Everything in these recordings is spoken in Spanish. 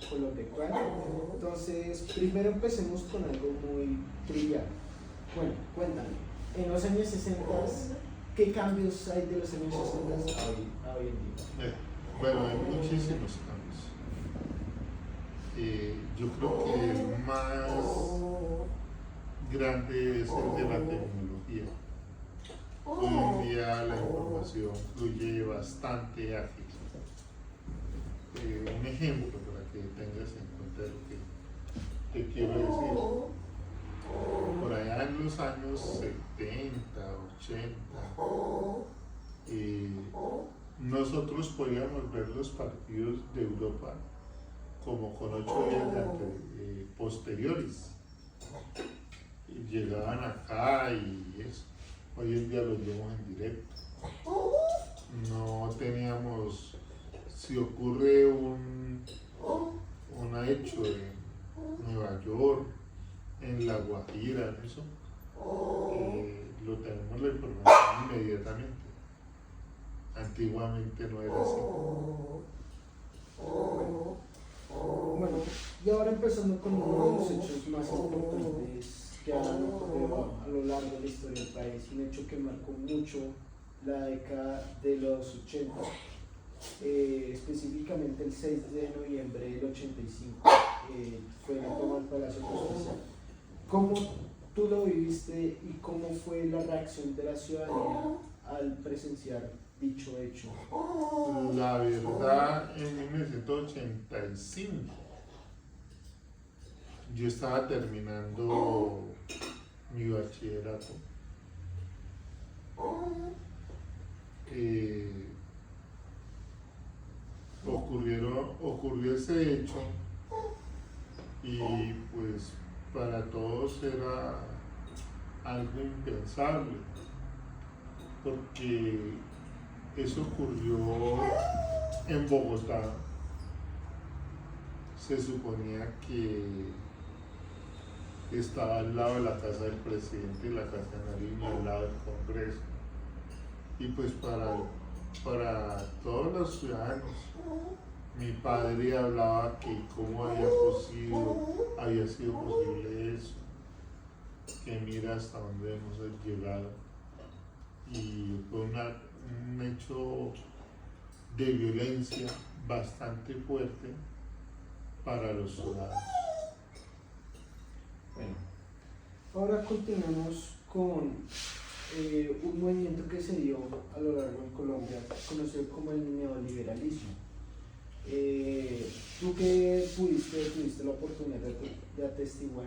Colombia actual. Entonces, primero empecemos con algo muy trivial. Bueno, cuéntame, en los años 60, ¿qué cambios hay de los años 60 a hoy en día? Bueno, hay muchísimos cambios. Yo creo que el más grande es el de la tecnología. Hoy en día la información fluye bastante ágil. Un ejemplo para que tengas en cuenta lo que te quiero decir. Por allá en los años 70, 80, nosotros podíamos ver los partidos de Europa como con 8 días posteriores. Y llegaban acá y eso. Hoy en día los vemos en directo. No teníamos, si ocurre un hecho en Nueva York, en La Guajira, en eso, lo tenemos la información inmediatamente. Antiguamente no era así. Bueno, y ahora empezando con uno de los hechos más importantes que han ocurrido a lo largo de la historia del país, un hecho que marcó mucho la década de los 80, específicamente el 6 de noviembre del 85, fue la toma del Palacio de Justicia. ¿Cómo tú lo viviste y cómo fue la reacción de la ciudadanía al presenciar dicho hecho? La verdad, en 1985 yo estaba terminando mi bachillerato. Ocurrió ese hecho y pues para todos era algo impensable, porque eso ocurrió en Bogotá. Se suponía que estaba al lado de la casa del presidente y la casa de Nariño, al lado del Congreso. Y pues para todos los ciudadanos, mi padre hablaba que cómo había sido posible eso, que mira hasta dónde hemos llegado. Y fue un hecho de violencia bastante fuerte para los ciudadanos. Bueno, ahora continuamos con un movimiento que se dio a lo largo de Colombia, conocido como el neoliberalismo. Tú que tuviste la oportunidad de atestiguar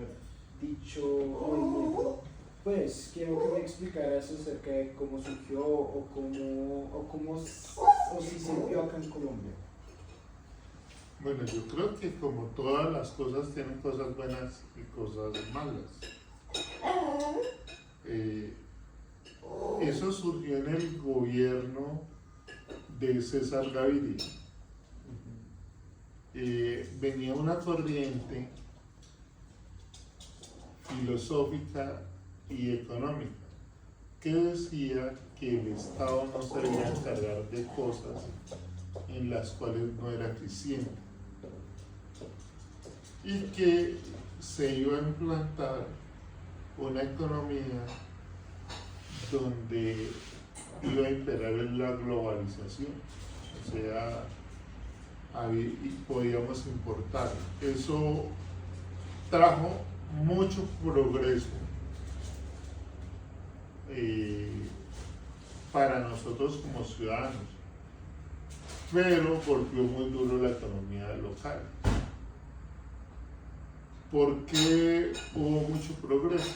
dicho movimiento, pues quiero que me explicaras acerca de cómo surgió o si se vio acá en Colombia. Bueno, yo creo que como todas las cosas tienen cosas buenas y cosas malas. Eso surgió en el gobierno de César Gaviria. Venía una corriente filosófica y económica que decía que el Estado no se debía encargar de cosas en las cuales no era eficiente y que se iba a implantar una economía donde iba a imperar la globalización, o sea, podíamos importar. Eso trajo mucho progreso para nosotros como ciudadanos, pero golpeó muy duro la economía local. ¿Por qué hubo mucho progreso?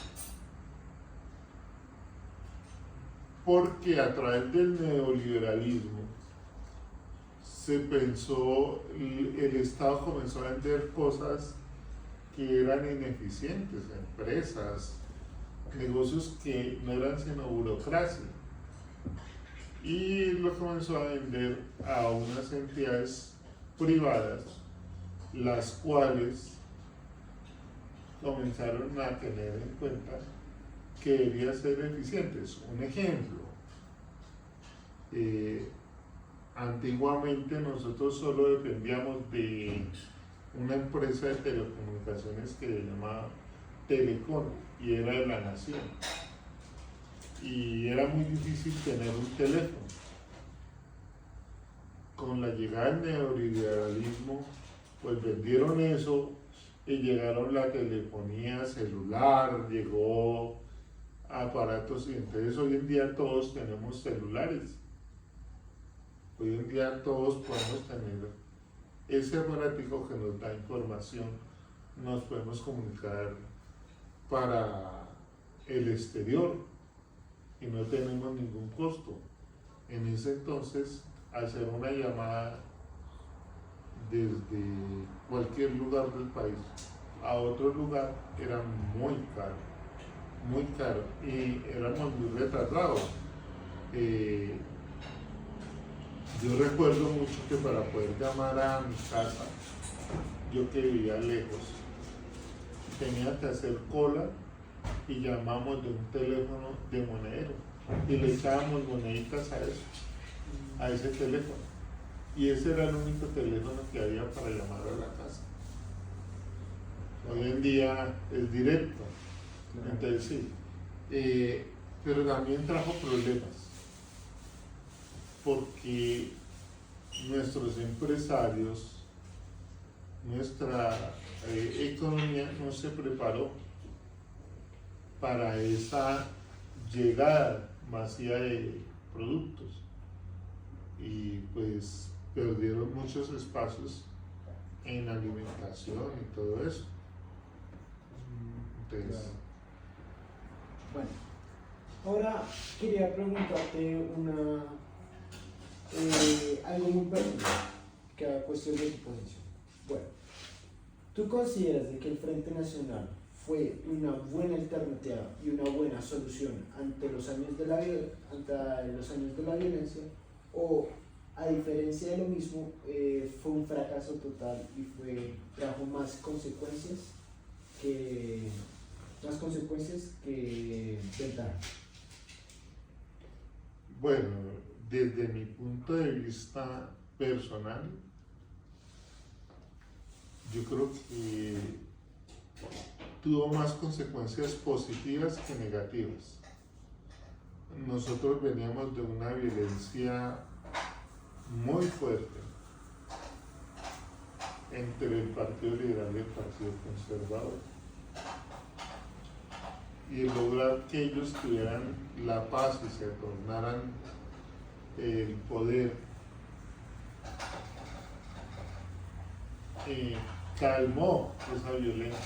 Porque a través del neoliberalismo se pensó, el Estado comenzó a vender cosas que eran ineficientes, empresas, negocios que no eran sino burocracia, y lo comenzó a vender a unas entidades privadas, las cuales comenzaron a tener en cuenta que debían ser eficientes. Un ejemplo, antiguamente nosotros solo dependíamos de una empresa de telecomunicaciones que se llamaba Telecom y era de la nación. Y era muy difícil tener un teléfono. Con la llegada del neoliberalismo, pues vendieron eso y llegaron la telefonía celular, llegó aparatos y entonces hoy en día todos tenemos celulares. Hoy en día todos podemos tener ese aparatico que nos da información, nos podemos comunicar para el exterior y no tenemos ningún costo. En ese entonces, hacer una llamada desde cualquier lugar del país a otro lugar era muy caro y éramos muy retardados. Yo recuerdo mucho que para poder llamar a mi casa, yo que vivía lejos, tenía que hacer cola y llamamos de un teléfono de monedero y le echábamos moneditas a ese teléfono. Y ese era el único teléfono que había para llamar a la casa. Hoy en día es directo, entonces sí. Pero también trajo problemas, porque nuestros empresarios, nuestra economía no se preparó para esa llegada masiva de productos y pues perdieron muchos espacios en alimentación y todo eso. Entonces, Claro. Bueno, ahora quería preguntarte algo muy personal, que a cuestión de tu posición. Bueno, ¿tú consideras de que el Frente Nacional fue una buena alternativa y una buena solución ante los años de la violencia, o a diferencia de lo mismo fue un fracaso total y trajo más consecuencias que ventajas? bueno, desde mi punto de vista personal, yo creo que tuvo más consecuencias positivas que negativas. Nosotros veníamos de una violencia muy fuerte entre el Partido Liberal y el Partido Conservador. Y lograr que ellos tuvieran la paz y se tornaran el poder, calmó esa violencia,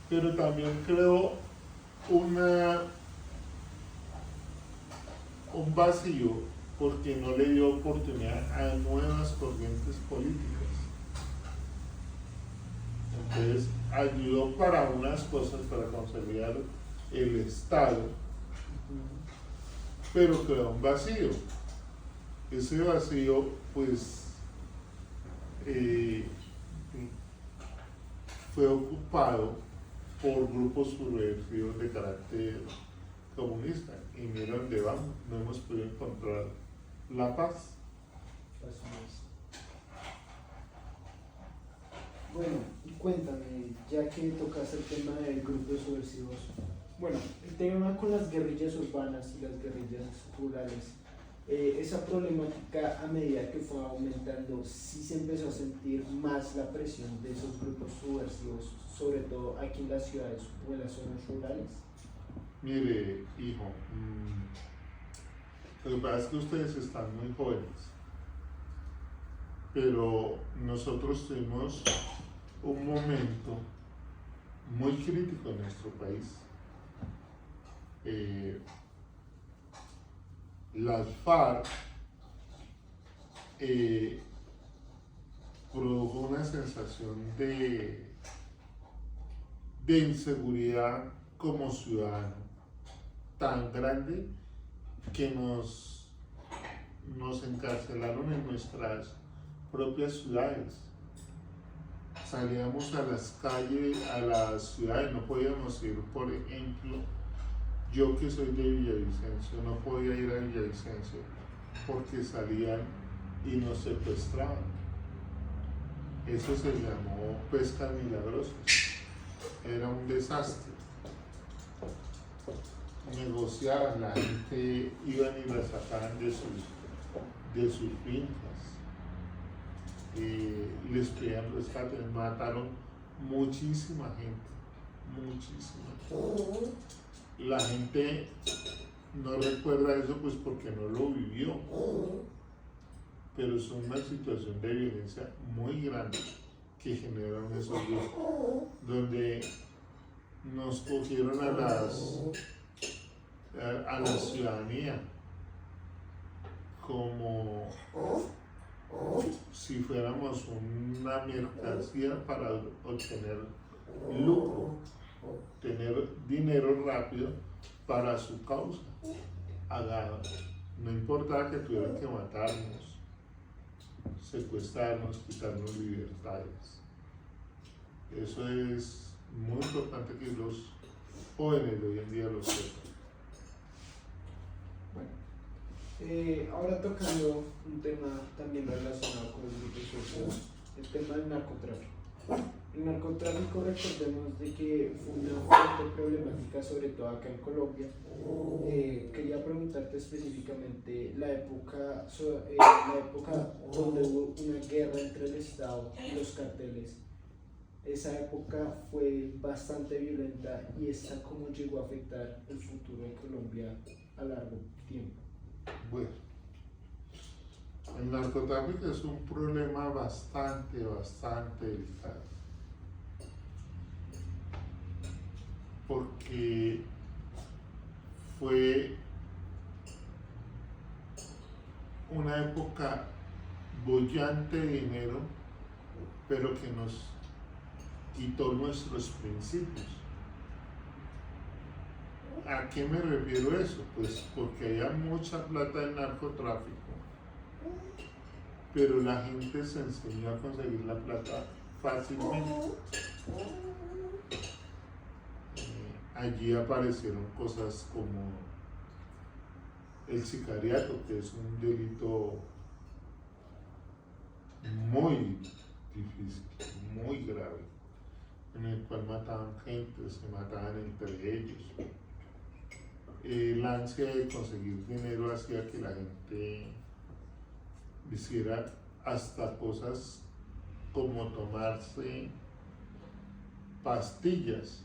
pero también creó un vacío porque no le dio oportunidad a nuevas corrientes políticas. Entonces ayudó para unas cosas, para consolidar el Estado, pero creó un vacío. Ese vacío pues fue ocupado por grupos subversivos de carácter comunista, y mira dónde vamos, no hemos podido encontrar la paz. Bueno, y cuéntame, ya que tocas el tema del grupo de subversivos, bueno, el tema con las guerrillas urbanas y las guerrillas rurales, esa problemática a medida que fue aumentando, sí se empezó a sentir más la presión de esos grupos subversivos, sobre todo aquí en las ciudades o en las zonas rurales. Mire, hijo, lo que pasa es que ustedes están muy jóvenes, pero nosotros tuvimos un momento muy crítico en nuestro país. Las FARC produjo una sensación de inseguridad como ciudadano tan grande que nos encarcelaron en nuestras propias ciudades. Salíamos a las calles, a las ciudades, no podíamos ir, por ejemplo, yo que soy de Villavicencio, no podía ir a Villavicencio porque salían y nos secuestraban. Eso se llamó pesca milagrosa. Era un desastre. Negociaban, la gente iban y la sacaban de sus fincas, les pedían rescate, mataron muchísima gente, muchísima. La gente no recuerda eso pues porque no lo vivió, pero es una situación de violencia muy grande que generaron esos grupos, donde nos cogieron a la ciudadanía como si fuéramos una mercancía para obtener lucro, tener dinero rápido para su causa. No importaba que tuvieran que matarnos, secuestrarnos, quitarnos libertades. Eso es muy importante que los jóvenes de hoy en día lo sepan. Bueno, ahora tocando un tema también relacionado con los grupos sociales, el tema del narcotráfico. El narcotráfico, recordemos de que fue una fuerte problemática, sobre todo acá en Colombia. Quería preguntarte específicamente la época donde hubo una guerra entre el Estado y los carteles. Esa época fue bastante violenta y esta cómo llegó a afectar el futuro de Colombia a largo tiempo. Bueno, el narcotráfico es un problema bastante delicado, porque fue una época bollante de dinero, pero que nos quitó nuestros principios. ¿A qué me refiero a eso? Pues porque había mucha plata en narcotráfico, pero la gente se enseñó a conseguir la plata fácilmente. Allí aparecieron cosas como el sicariato, que es un delito muy difícil, muy grave, en el cual mataban gente, se mataban entre ellos. La ansia de conseguir dinero hacía que la gente hiciera hasta cosas como tomarse pastillas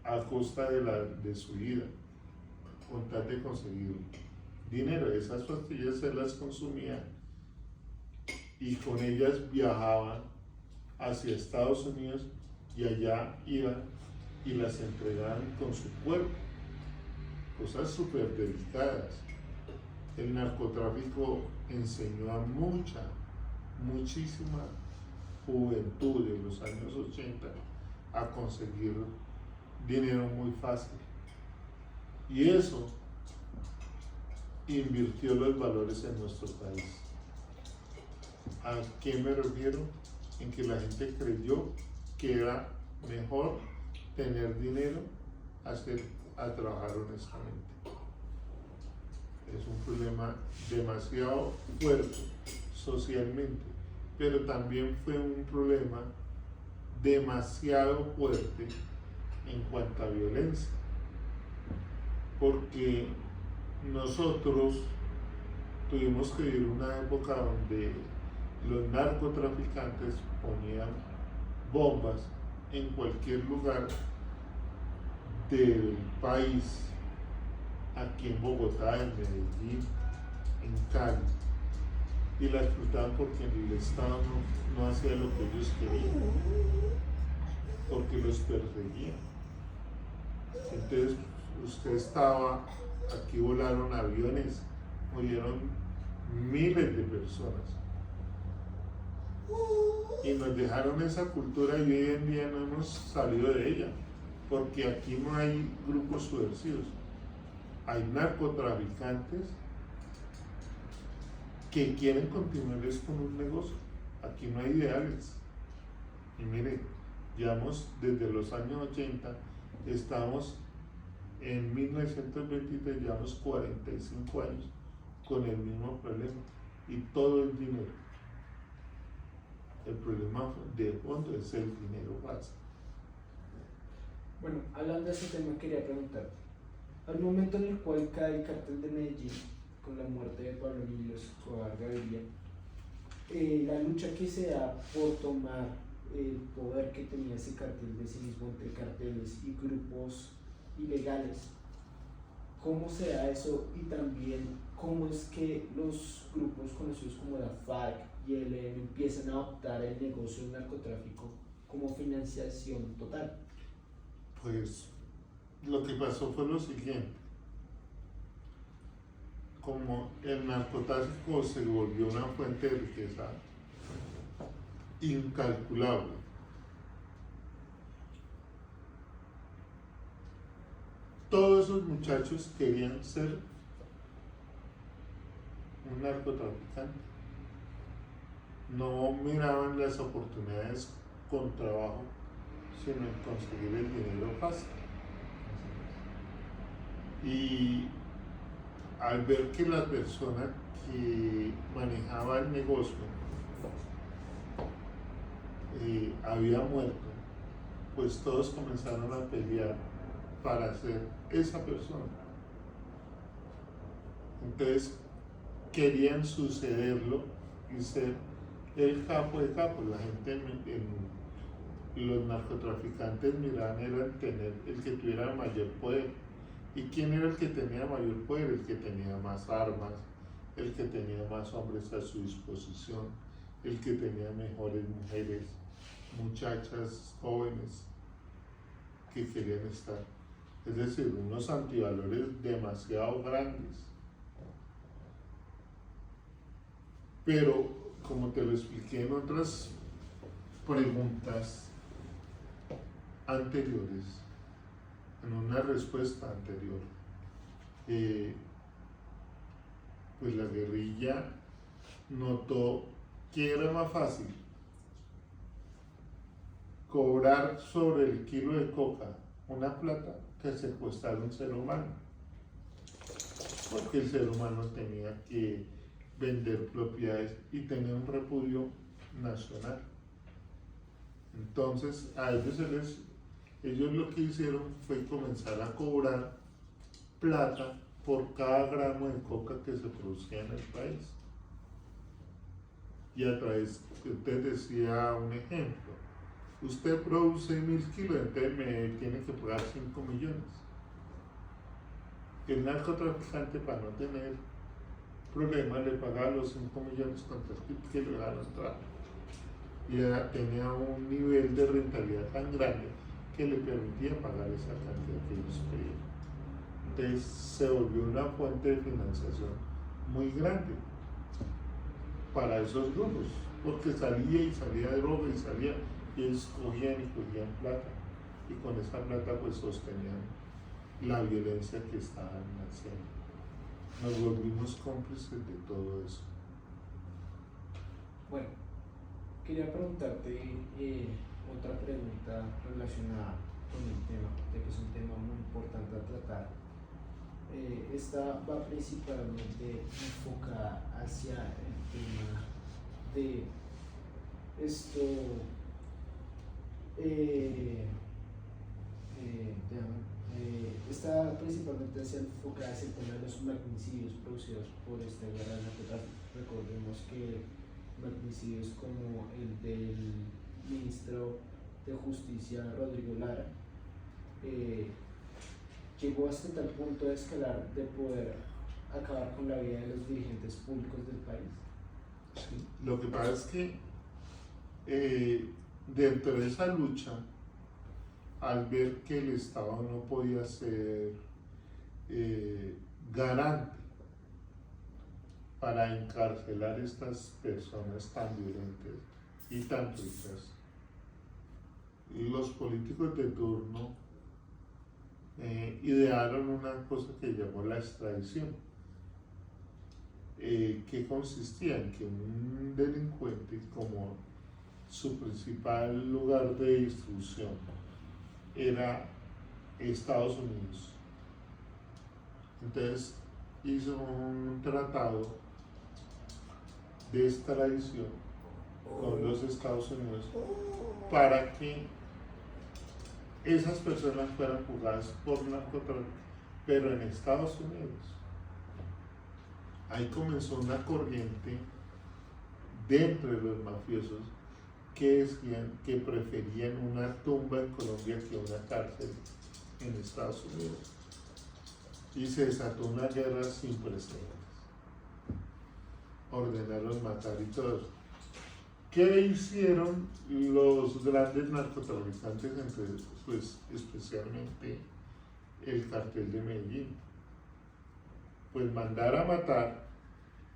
a costa de su vida, con tal de conseguir dinero. Esas pastillas se las consumían y con ellas viajaban hacia Estados Unidos y allá iban y las entregaban con su cuerpo. Cosas súper delicadas. El narcotráfico enseñó a muchísima juventud de los años 80 a conseguir dinero muy fácil. Y eso invirtió los valores en nuestro país. ¿A qué me refiero? En que la gente creyó que era mejor tener dinero a trabajar honestamente. Es un problema demasiado fuerte socialmente, pero también fue un problema demasiado fuerte en cuanto a violencia, porque nosotros tuvimos que vivir una época donde los narcotraficantes ponían bombas en cualquier lugar del país, aquí en Bogotá, en Medellín, en Cali, y la explotaban porque el Estado no hacía lo que ellos querían, porque los perseguían. Entonces, usted estaba, aquí volaron aviones, murieron miles de personas. Y nos dejaron esa cultura y hoy en día no hemos salido de ella, porque aquí no hay grupos subversivos, hay narcotraficantes que quieren continuarles con un negocio. Aquí no hay ideales. Y mire, llevamos desde los años 80, estamos en 1923, llevamos 45 años con el mismo problema y todo es dinero. El problema de fondo es el dinero fácil. Bueno, hablando de ese tema, quería preguntarte, al momento en el cual cae el cartel de Medellín, con la muerte de Pablo Emilio Escobar Gaviria, la lucha que se da por tomar el poder que tenía ese cartel de sí mismo entre carteles y grupos ilegales, ¿cómo se da eso? Y también, ¿cómo es que los grupos conocidos como la FARC y el ELN empiezan a adoptar el negocio del narcotráfico como financiación total? Pues lo que pasó fue lo siguiente: como el narcotráfico se volvió una fuente de riqueza incalculable, todos esos muchachos querían ser un narcotraficante. No miraban las oportunidades con trabajo, sino en conseguir el dinero fácil. Y al ver que la persona que manejaba el negocio había muerto, pues todos comenzaron a pelear para ser esa persona. Entonces querían sucederlo y ser el capo de capos. La gente los narcotraficantes miraban era tener el que tuviera mayor poder. ¿Y quién era el que tenía mayor poder? El que tenía más armas, el que tenía más hombres a su disposición, el que tenía mejores mujeres, muchachas jóvenes que querían estar. Es decir, unos antivalores demasiado grandes. Pero, como te lo expliqué en otras preguntas anteriores, en una respuesta anterior, pues la guerrilla notó que era más fácil cobrar sobre el kilo de coca una plata que secuestrar un ser humano, porque el ser humano tenía que vender propiedades y tenía un repudio nacional. Entonces a ellos lo que hicieron fue comenzar a cobrar plata por cada gramo de coca que se producía en el país. Y a través, usted decía un ejemplo: usted produce 1000 kilos, entonces me tiene que pagar 5 millones. El narcotraficante, para no tener problemas, le pagaba los 5 millones contra el que le dejaron entrar. Y tenía un nivel de rentabilidad tan grande que le permitía pagar esa cantidad que ellos pedían. Entonces se volvió una fuente de financiación muy grande para esos grupos, porque salía y salía droga y salía, y ellos cogían plata, y con esa plata pues sostenían la violencia que estaban haciendo. Nos volvimos cómplices de todo eso. Bueno, quería preguntarte otra pregunta relacionada con el tema, ya que es un tema muy importante a tratar. Esta va principalmente enfocada hacia el tema de esto, está principalmente enfocada hacia el tema de los magnicidios producidos por esta guerra de narcotráfico. Recordemos que magnicidios como el del ministro de Justicia Rodrigo Lara llegó hasta tal punto de escalar de poder acabar con la vida de los dirigentes públicos del país. Sí. Lo que pasa es que dentro de esa lucha, al ver que el Estado no podía ser garante para encarcelar a estas personas tan violentas y tan ricas, los políticos de turno idearon una cosa que llamó la extradición, que consistía en que un delincuente, como su principal lugar de distribución era Estados Unidos, entonces hizo un tratado de extradición con los Estados Unidos para que esas personas fueran juzgadas por narcotráfico, pero en Estados Unidos. Ahí comenzó una corriente dentro de los mafiosos que decían que preferían una tumba en Colombia que una cárcel en Estados Unidos. Y se desató una guerra sin precedentes. Ordenaron matar y todo eso. ¿Qué hicieron los grandes narcotraficantes, pues especialmente el cartel de Medellín? Pues mandar a matar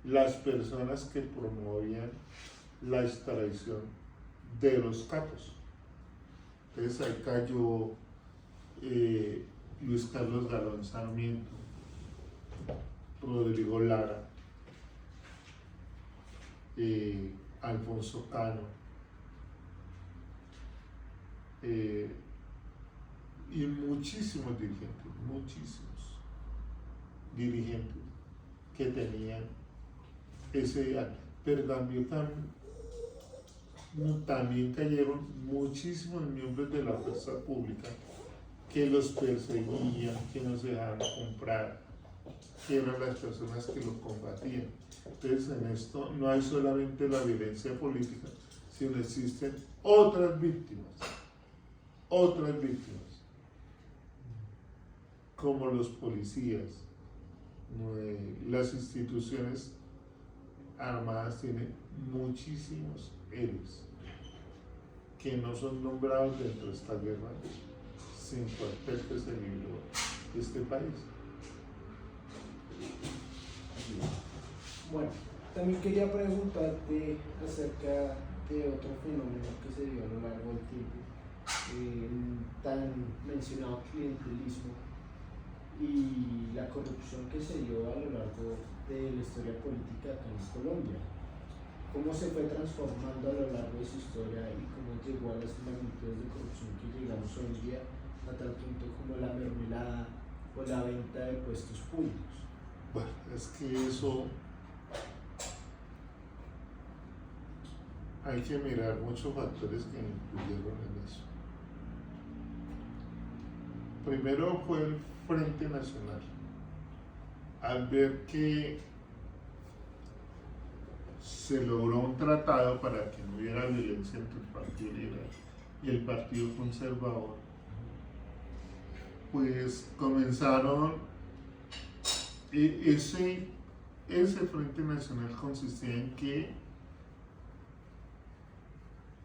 las personas que promovían la extradición de los capos. Entonces ahí cayó Luis Carlos Galán Sarmiento, Rodrigo Lara, Alfonso Cano, y muchísimos dirigentes que tenían ese ideal. Pero también cayeron muchísimos miembros de la fuerza pública que los perseguían, que no se dejaban comprar, que eran las personas que los combatían. Entonces en esto no hay solamente la violencia política, sino existen otras víctimas, como los policías. Las instituciones armadas tienen muchísimos héroes que no son nombrados dentro de esta guerra sin cuartel que se libró este país. Bueno, también quería preguntarte acerca de otro fenómeno que se dio a lo largo del tiempo, tan mencionado clientelismo y la corrupción que se dio a lo largo de la historia política acá en Colombia. ¿Cómo se fue transformando a lo largo de su historia y cómo llegó a las magnitudes de corrupción que llegamos hoy en día, a tal punto como la mermelada o la venta de puestos públicos? Bueno, es que eso hay que mirar muchos factores que influyeron en eso. Primero fue el Frente Nacional. Al ver que se logró un tratado para que no hubiera violencia entre el Partido Liberal y el Partido Conservador, pues comenzaron, ese Frente Nacional consistía en que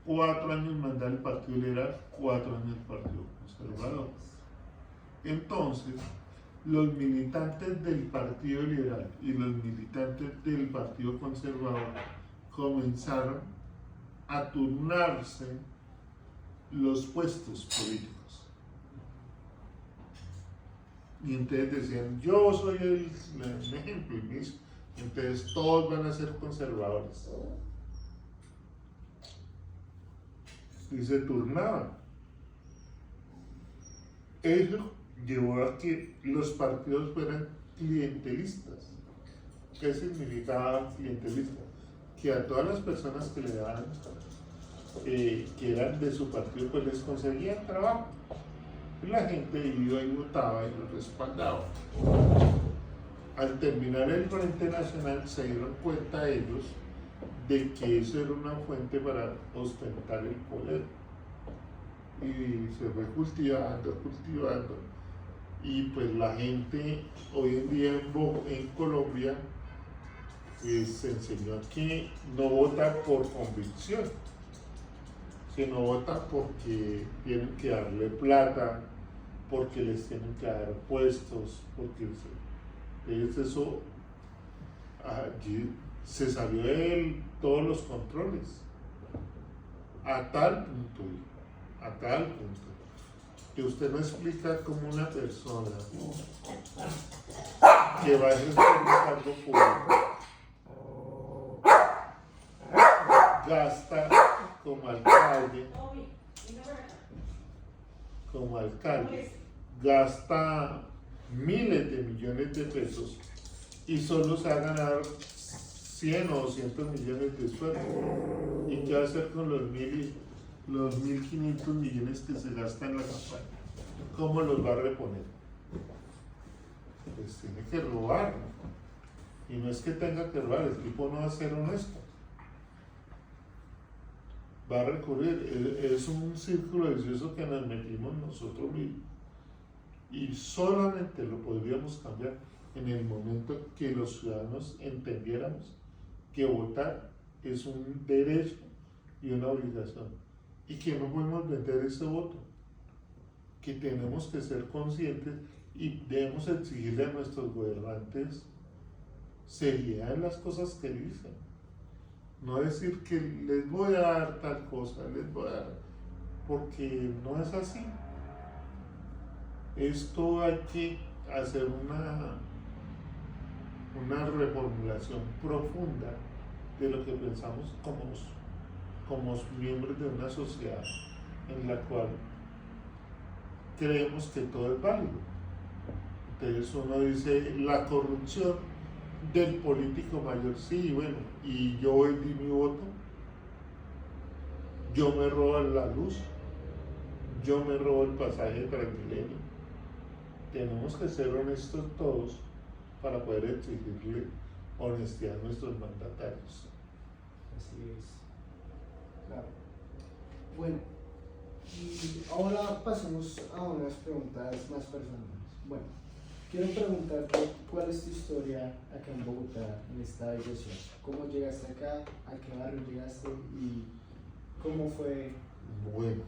4 años mandaba el Partido Liberal, 4 años el Partido Conservador. Entonces, los militantes del Partido Liberal y los militantes del Partido Conservador comenzaron a turnarse los puestos políticos. Y entonces decían, yo soy el ejemplo, entonces todos van a ser conservadores. Y se turnaban. Eso llevó a que los partidos fueran clientelistas. ¿Qué significaba clientelista? Que a todas las personas que le daban, que eran de su partido, pues les conseguían trabajo. Y la gente iba y votaba y los respaldaba. Al terminar el Frente Nacional se dieron cuenta ellos de que eso era una fuente para ostentar el poder. Y se fue cultivando. Y pues la gente hoy en día en Colombia se enseñó a que no vota por convicción, sino vota porque tienen que darle plata, porque les tienen que dar puestos, porque eso allí se salió de todos los controles, a tal punto, que usted no explica cómo una persona que va a ejercer un cargo público gasta como alcalde, gasta miles de millones de pesos y solo se va a ganar 100 o 200 millones de sueldos. ¿Y qué va a hacer con los 1.500 millones que se gastan en la campaña? ¿Cómo los va a reponer? Pues tiene que robar. Y no es que tenga que robar, el tipo no va a ser honesto. Va a recurrir, es un círculo vicioso que nos metimos nosotros mismos. Y solamente lo podríamos cambiar en el momento que los ciudadanos entendiéramos que votar es un derecho y una obligación. Y que no podemos vender ese voto. Que tenemos que ser conscientes y debemos exigirle a nuestros gobernantes seriedad en las cosas que dicen. No decir que les voy a dar tal cosa, les voy a dar, porque no es así. Esto hay que hacer una reformulación profunda de lo que pensamos como miembros de una sociedad en la cual creemos que todo es válido. Entonces uno dice, la corrupción del político mayor, sí, bueno, y yo vendí mi voto, yo me robo la luz, yo me robo el pasaje de Transmilenio. Tenemos que ser honestos todos para poder exigirle honestidad a nuestros mandatarios. Así es. Claro. Bueno, y ahora pasemos a unas preguntas más personales. Bueno, quiero preguntarte cuál es tu historia acá en Bogotá, en esta bella ciudad. ¿Cómo llegaste acá? ¿A qué barrio llegaste? ¿Y cómo fue? Bueno,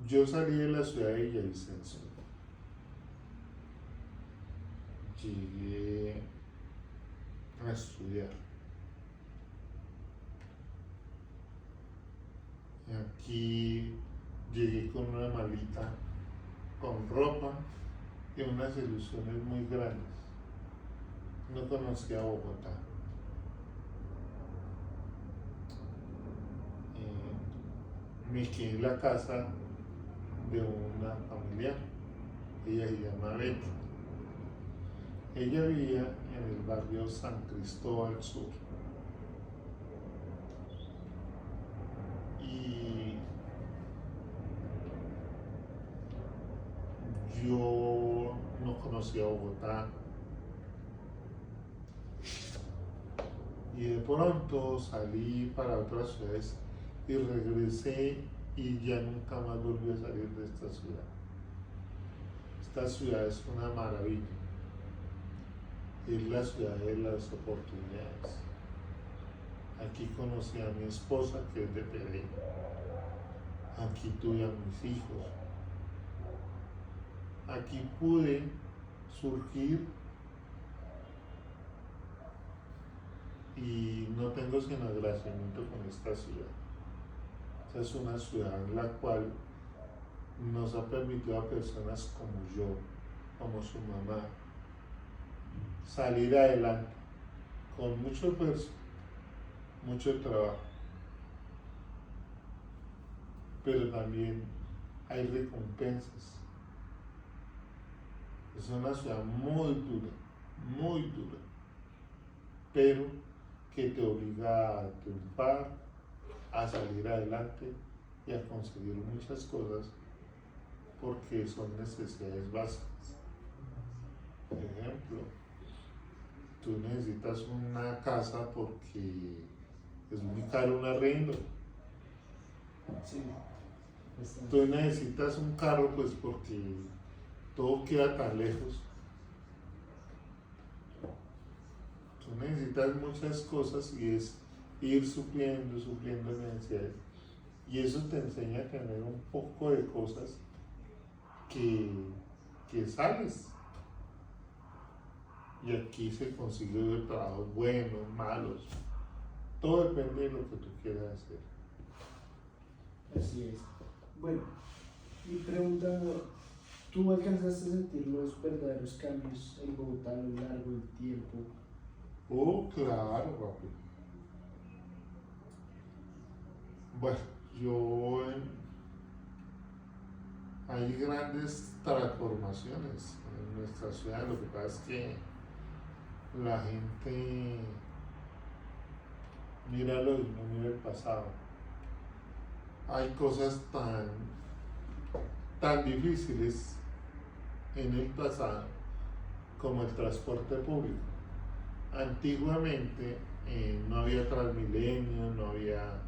yo salí de la ciudad de Villavicencio. Llegué a estudiar. Aquí llegué con una maleta, con ropa y unas ilusiones muy grandes. No conocía Bogotá. Me quedé en la casa de una familiar. Ella se llama Betty. Ella vivía en el barrio San Cristóbal Sur. Y yo no conocía Bogotá. Y de pronto salí para otras ciudades y regresé y ya nunca más volví a salir de esta ciudad. Esta ciudad es una maravilla. Es la ciudad de las oportunidades. Aquí conocí a mi esposa, que es de Pereira. Aquí tuve a mis hijos. Aquí pude surgir y no tengo sino agradecimiento con esta ciudad. Esta es una ciudad en la cual nos ha permitido a personas como yo, como su mamá, salir adelante con mucho esfuerzo, mucho trabajo. Pero también hay recompensas. Es una ciudad muy dura, pero que te obliga a triunfar, a salir adelante y a conseguir muchas cosas porque son necesidades básicas. Por ejemplo, tú necesitas una casa porque es muy caro un arriendo. Sí. Tú necesitas un carro pues porque todo queda tan lejos. Tú necesitas muchas cosas y es ir supliendo necesidades. Y eso te enseña a tener un poco de cosas que sales. Y aquí se consigue trabajos buenos, malos. Todo depende de lo que tú quieras hacer. Así es. Bueno, mi pregunta, ¿tú alcanzaste a sentir los verdaderos cambios en Bogotá a lo largo del tiempo? Oh, claro, papi. Bueno, hay grandes transformaciones en nuestra ciudad. Lo que pasa es que la gente mira lo y no mira el pasado. Hay cosas tan difíciles en el pasado como el transporte público. Antiguamente no había Transmilenio, no había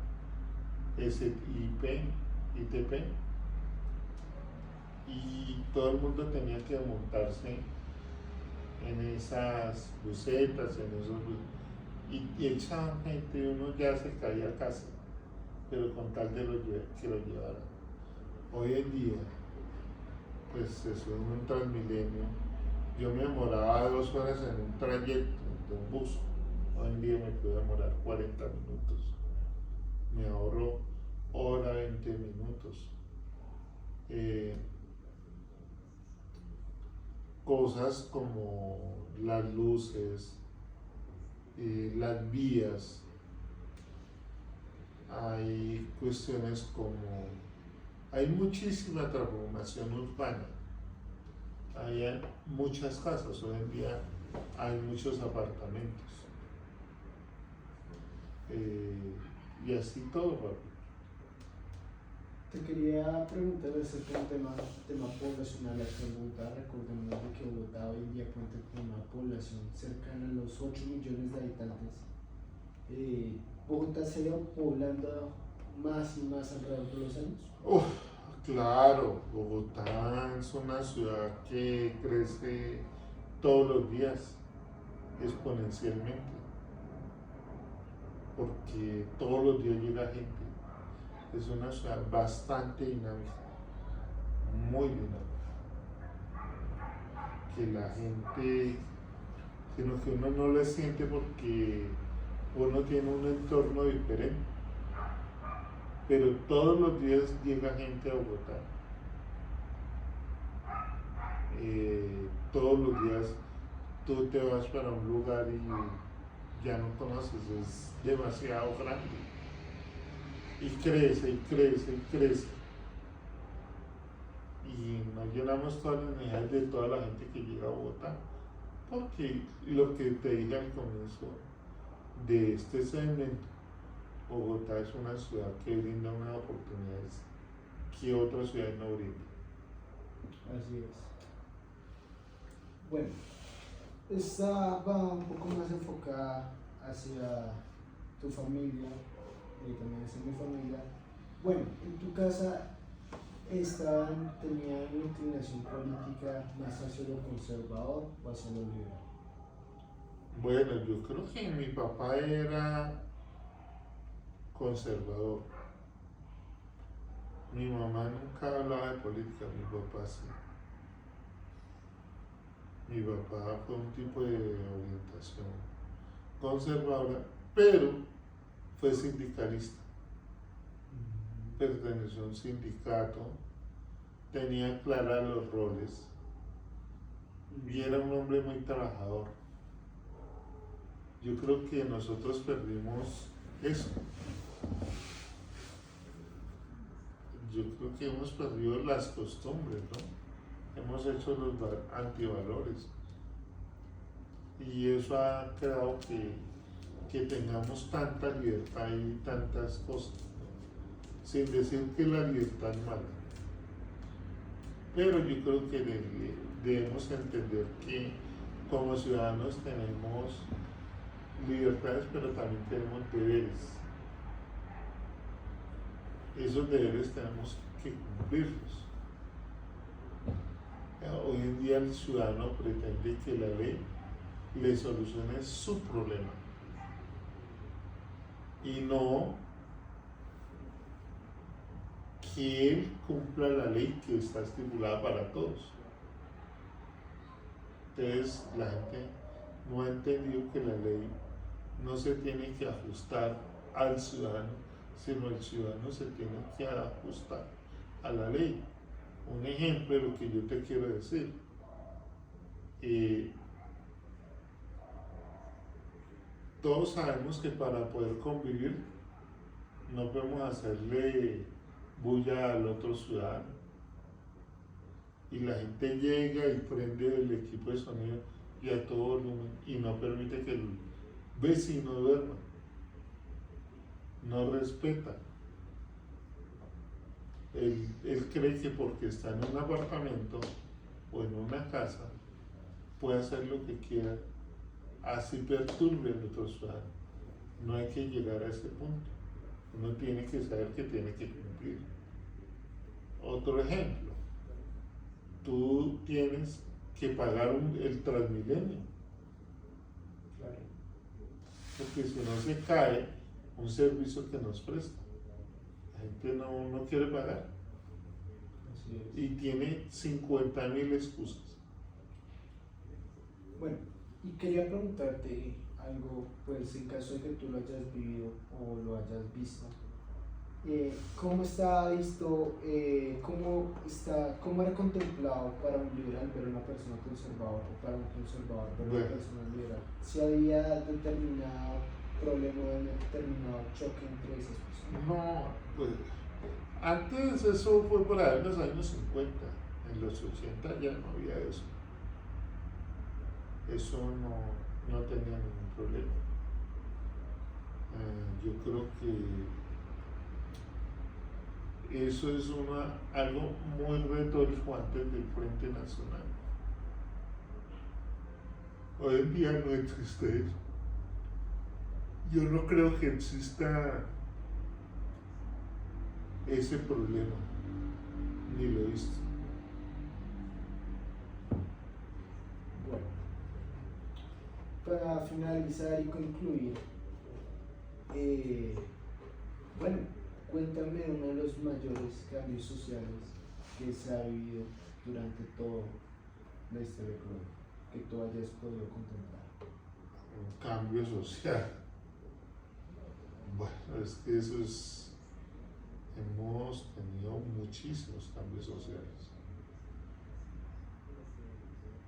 ITP, y todo el mundo tenía que montarse en esas busetas, y echaban gente y uno ya se caía casi, pero con tal de que lo llevaran. Hoy en día, pues se sube en un Transmilenio. Yo me demoraba 2 horas en un trayecto de un bus. Hoy en día me puedo demorar 40 minutos. Me ahorro hora 20 minutos. Cosas como las luces, las vías. Hay cuestiones como... Hay muchísima transformación urbana. Hay muchas casas, hoy en día hay muchos apartamentos. Y así todo, papi. Te quería preguntar acerca del tema poblacional aquí en Bogotá. Recordemos de que Bogotá hoy en día cuenta con una población cercana a los 8 millones de habitantes. ¿Bogotá se ha ido poblando más y más alrededor de los años? Claro, Bogotá es una ciudad que crece todos los días exponencialmente, porque todos los días llega gente. Es una ciudad bastante dinámica, muy dinámica, que la gente, sino que uno no le siente porque uno tiene un entorno diferente, pero todos los días llega gente a Bogotá. Todos los días tú te vas para un lugar y ya no conoces, es demasiado grande. Y crece, y crece, y crece. Y nos llenamos todas las necesidades de toda la gente que llega a Bogotá. Porque lo que te dije al comienzo de este segmento, Bogotá es una ciudad que brinda unas oportunidades que otras ciudades no brindan. Así es. Bueno, esta va un poco más enfocada hacia tu familia y también hacia mi familia. Bueno, en tu casa tenían una inclinación política más hacia lo conservador o hacia lo liberal. Bueno, yo creo que mi papá era conservador. Mi mamá nunca hablaba de política, mi papá sí. Mi papá fue un tipo de orientación conservadora, pero fue sindicalista. Perteneció a un sindicato, tenía claros los roles y era un hombre muy trabajador. Yo creo que nosotros perdimos eso. Yo creo que hemos perdido las costumbres, ¿no? Hemos hecho los antivalores y eso ha creado que tengamos tanta libertad y tantas cosas, ¿no? Sin decir que la libertad es mala, pero yo creo que debemos entender que como ciudadanos tenemos libertades, pero también tenemos deberes. Esos deberes tenemos que cumplirlos. Hoy en día el ciudadano pretende que la ley le solucione su problema y no que él cumpla la ley que está estipulada para todos. Entonces la gente no ha entendido que la ley no se tiene que ajustar al ciudadano, sino el ciudadano se tiene que ajustar a la ley. Un ejemplo de lo que yo te quiero decir. Todos sabemos que para poder convivir no podemos hacerle bulla al otro ciudadano. Y la gente llega y prende el equipo de sonido y a todo volumen y no permite que el vecino duerma, no respeta. Él cree que porque está en un apartamento o en una casa puede hacer lo que quiera, así perturbe al otro ciudadano. No hay que llegar a ese punto. Uno tiene que saber que tiene que cumplir. Otro ejemplo, tú tienes que pagar el Transmilenio, Claro. porque si no se cae un servicio que nos presta. La gente no quiere pagar Así es. y tiene 50.000 excusas. Bueno, y quería preguntarte algo, pues en caso de que tú lo hayas vivido o lo hayas visto, ¿cómo está visto, cómo era contemplado para un liberal ver a una persona conservadora o para un conservador ver a una Bueno. persona liberal? Si había determinado problema o determinado choque entre esas personas. No, pues antes eso fue por ahí en los años 50, en los 80 ya no había eso. Eso no tenía ningún problema. Yo creo que eso es algo muy retórico antes del Frente Nacional. Hoy en día no existe eso. Yo no creo que exista ese problema, ni lo he visto. Bueno, para finalizar y concluir, bueno, cuéntame uno de los mayores cambios sociales que se ha vivido durante toda la historia de Colombia, que tú hayas podido contemplar. Un cambio social. Bueno, es que hemos tenido muchísimos cambios sociales.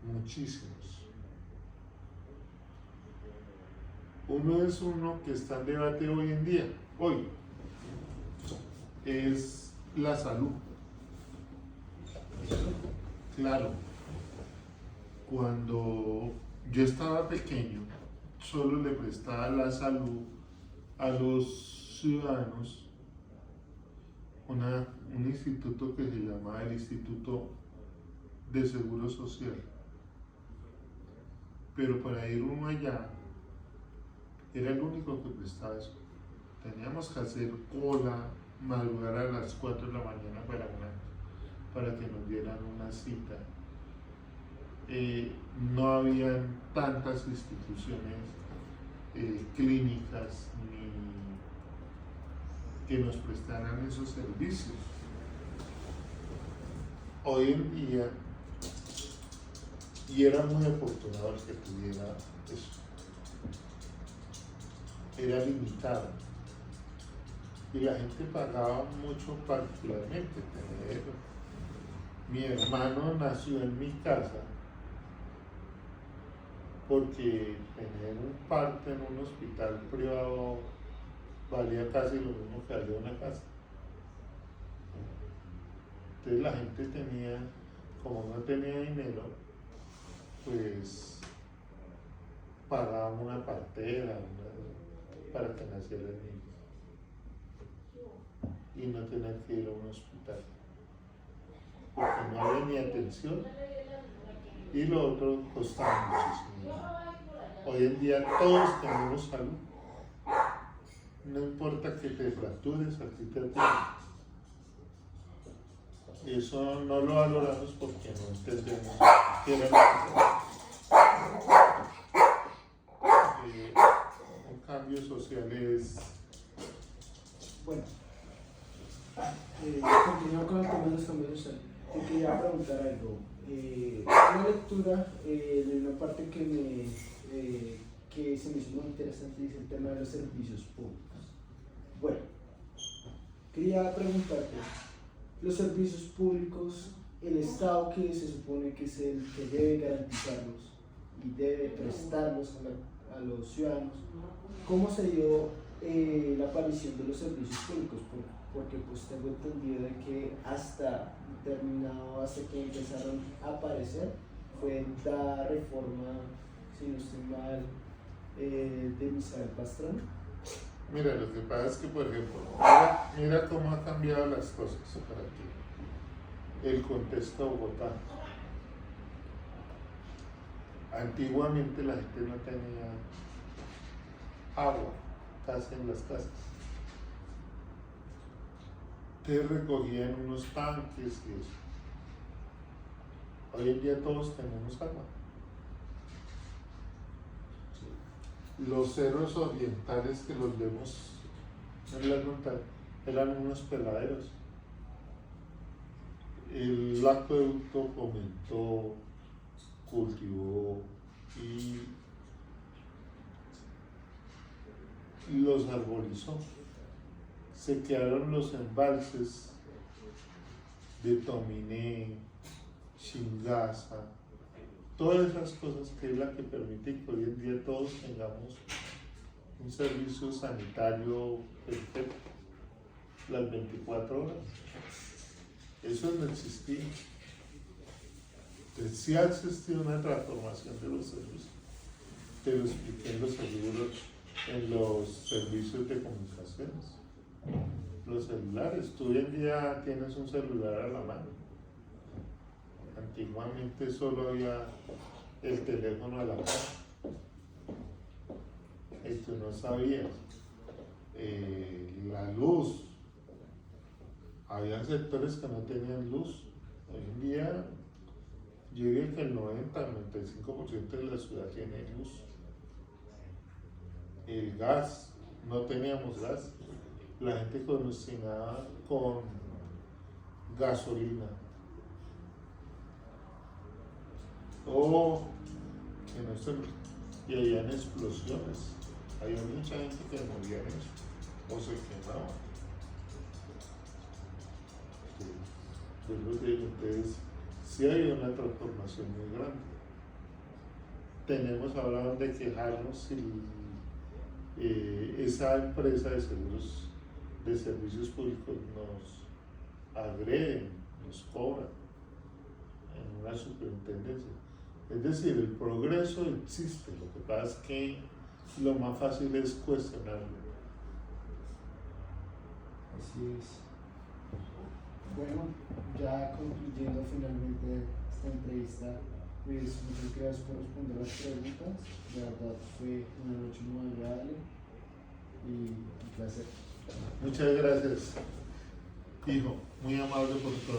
Muchísimos. Uno es uno que está en debate hoy en día, es la salud. Claro, cuando yo estaba pequeño, solo le prestaba la salud a los ciudadanos un instituto que se llamaba el Instituto de Seguro Social. Pero para ir uno allá, era el único que prestaba eso. Teníamos que hacer cola, madrugar a las 4 de la mañana para que nos dieran una cita. No habían tantas instituciones clínicas ni que nos prestaran esos servicios. Hoy en día, y era muy afortunado el que tuviera eso, era limitado y la gente pagaba mucho, particularmente mi hermano nació en mi casa porque tener un parto en un hospital privado valía casi lo mismo que hacer una casa. Entonces la gente tenía, como no tenía dinero, pues pagaba una partera para que naciera el niño y no tener que ir a un hospital porque no había ni atención y lo otro costaba muchísimo. Hoy en día todos tenemos salud, no importa que te fractures, a ti te atienden. Eso no lo valoramos porque no entendemos qué era un cambio social es. Bueno, continuando con el tema de los cambios sociales, te quería preguntar algo. Una lectura de una parte que se me hizo muy interesante, dice el tema de los servicios públicos. Bueno, quería preguntarte, los servicios públicos, el Estado que se supone que es el que debe garantizarlos y debe prestarlos a los ciudadanos, ¿cómo se dio la aparición de los servicios públicos? Porque pues tengo entendido de que hasta que empezaron a aparecer fue la reforma, si no estoy mal, de Misael Pastrana. Mira, lo que pasa es que, por ejemplo, mira cómo han cambiado las cosas para ti. El contexto de Bogotá. Antiguamente la gente no tenía agua casi en las casas. Te recogían unos tanques y eso. Hoy en día todos tenemos agua. Los cerros orientales que los vemos en la montaña eran unos peladeros. El acueducto fomentó, cultivó y los arborizó. Se quedaron los embalses de Tominé, Shingaza, todas esas cosas que es la que permite que hoy en día todos tengamos un servicio sanitario perfecto las 24 horas. Eso no existía. Entonces, sí ha existido una transformación de los servicios. Te lo expliqué en los seguros, en los servicios de comunicaciones. Los celulares, tú hoy en día tienes un celular a la mano. Antiguamente solo había el teléfono a la mano. Y tú no sabías. La luz. Había sectores que no tenían luz. Hoy en día, yo diría que el 90-95% de la ciudad tiene luz. El gas, no teníamos gas. La gente cocinaba con gasolina. Y habían explosiones. Había mucha gente que moría en eso. O se quemaba. Entonces, sí hay una transformación muy grande. Tenemos ahora donde quejarnos si esa empresa de seguros de servicios públicos nos agreden, nos cobran en una superintendencia. Es decir, el progreso existe, lo que pasa es que lo más fácil es cuestionarlo. Así es. Bueno, ya concluyendo finalmente esta entrevista, pues muchas gracias por responder las preguntas. De verdad fue una noche muy agradable y un placer. Muchas gracias, hijo, muy amable por tu